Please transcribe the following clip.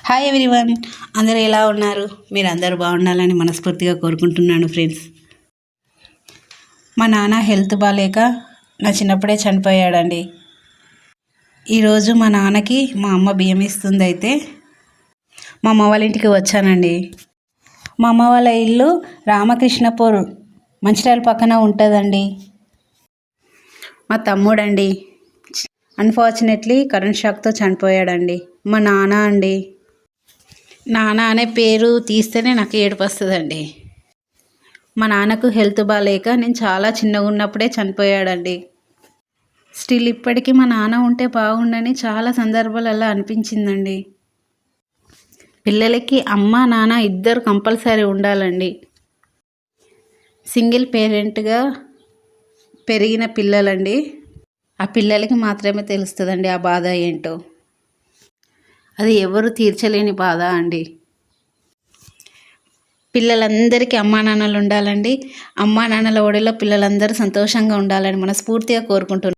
Hi everyone, అందరూ ఎలా ఉన్నారు? మీరు అందరూ బాగుండాలని మనస్ఫూర్తిగా కోరుకుంటున్నాను ఫ్రెండ్స్. మా నాన్న హెల్త్ బాగాలేక నా చిన్నప్పుడే చనిపోయాడండి. ఈరోజు మా నాన్నకి మా అమ్మ బియ్యం ఇస్తుంది. అయితే మా అమ్మ వాళ్ళ ఇంటికి వచ్చానండి. మా అమ్మ వాళ్ళ ఇల్లు రామకృష్ణపూర్ మంచిర్యాల పక్కన ఉంటుందండి. మా తమ్ముడండి అన్ఫార్చునేట్లీ కరెంట్ షాక్తో చనిపోయాడండి. మా నాన్న అండి, నాన్న అనే పేరు తీస్తేనే నాకు ఏడుపు వస్తుందండి. మా నాన్నకు హెల్త్ బాగాలేక నేను చాలా చిన్నగా ఉన్నప్పుడే చనిపోయాడండి. స్టిల్ ఇప్పటికీ మా నాన్న ఉంటే బాగుండని చాలా సందర్భాలలో అనిపించిందండి. పిల్లలకి అమ్మ నాన్న ఇద్దరు కంపల్సరీ ఉండాలండి. సింగిల్ పేరెంట్గా పెరిగిన పిల్లలండి, ఆ పిల్లలకి మాత్రమే తెలుస్తుందండి ఆ బాధ ఏంటో. అది ఎవరు తీర్చలేని బాధ అండి. పిల్లలందరికీ అమ్మా నాన్నలు ఉండాలండి. అమ్మా నాన్నల ఒడిలో పిల్లలందరూ సంతోషంగా ఉండాలని మనస్ఫూర్తిగా కోరుకుంటున్నాను.